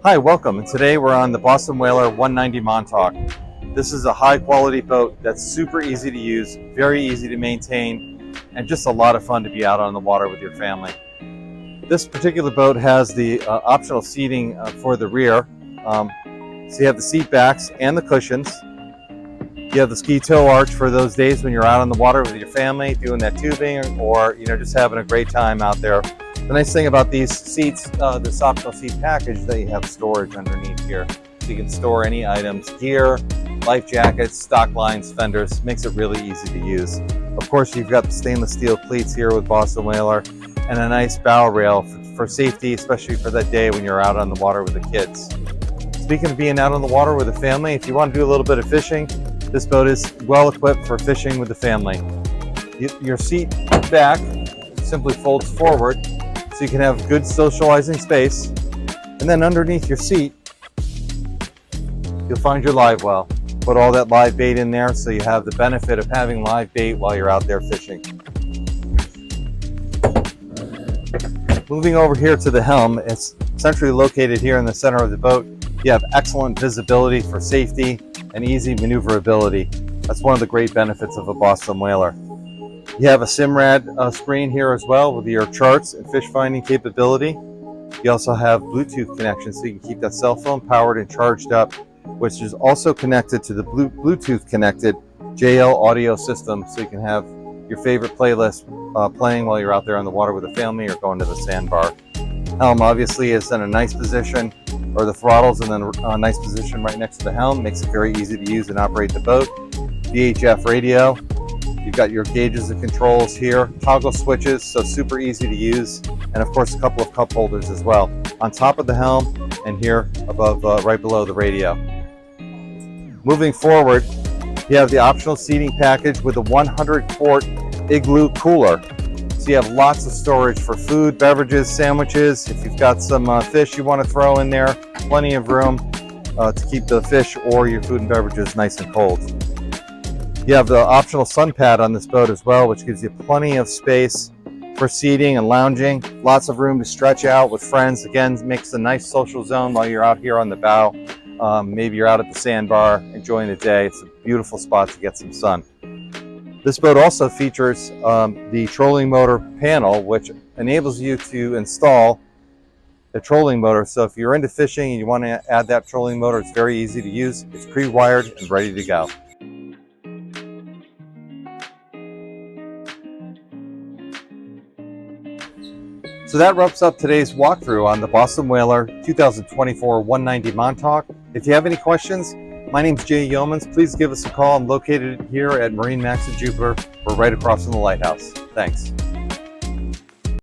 Hi, welcome. And today we're on the Boston Whaler 190 Montauk. This is a high quality boat that's super easy to use, very easy to maintain, and just a lot of fun to be out on the water with your family. This particular boat has the optional seating for the rear. So you have the seat backs and the cushions. You have the ski tow arch for those days when you're out on the water with your family doing that tubing, or just having a great time out there. The nice thing about these seats, this optional seat package, is that you have storage underneath here. So you can store any items, gear, life jackets, stock lines, fenders. Makes it really easy to use. Of course, you've got the stainless steel cleats here with Boston Whaler and a nice bow rail for safety, especially for that day when you're out on the water with the kids. Speaking of being out on the water with a family, if you want to do a little bit of fishing, this boat is well equipped for fishing with the family. Your seat back simply folds forward, so you can have good socializing space. And then underneath your seat, you'll find your live well. Put all that live bait in there so you have the benefit of having live bait while you're out there fishing. Moving over here to the helm, it's centrally located here in the center of the boat. You have excellent visibility for safety and easy maneuverability. That's one of the great benefits of a Boston Whaler. You have a SIMRAD screen here as well with your charts and fish finding capability. You also have Bluetooth connection, so you can keep that cell phone powered and charged up, which is also connected to the Bluetooth connected JL audio system, so you can have your favorite playlist playing while you're out there on the water with a family or going to the sandbar. Helm obviously is in a nice position, or the throttle's in a nice position right next to the helm. Makes it very easy to use and operate the boat. VHF radio. You've got your gauges and controls here, toggle switches, so super easy to use, and of course a couple of cup holders as well on top of the helm and here above, right below the radio. Moving forward, you have the optional seating package with a 100-quart igloo cooler. So you have lots of storage for food, beverages, sandwiches. If you've got some fish you want to throw in there, plenty of room to keep the fish or your food and beverages nice and cold. You have the optional sun pad on this boat as well, which gives you plenty of space for seating and lounging. Lots of room to stretch out with friends. Again, makes a nice social zone while you're out here on the bow. Maybe you're out at the sandbar enjoying the day. It's a beautiful spot to get some sun. This boat also features the trolling motor panel, which enables you to install the trolling motor. So if you're into fishing and you want to add that trolling motor, it's very easy to use. It's pre-wired and ready to go. So that wraps up today's walkthrough on the Boston Whaler 2024 190 Montauk. If you have any questions, my name's Jay Yeomans. Please give us a call. I'm located here at MarineMax in Jupiter. We're right across from the lighthouse. Thanks.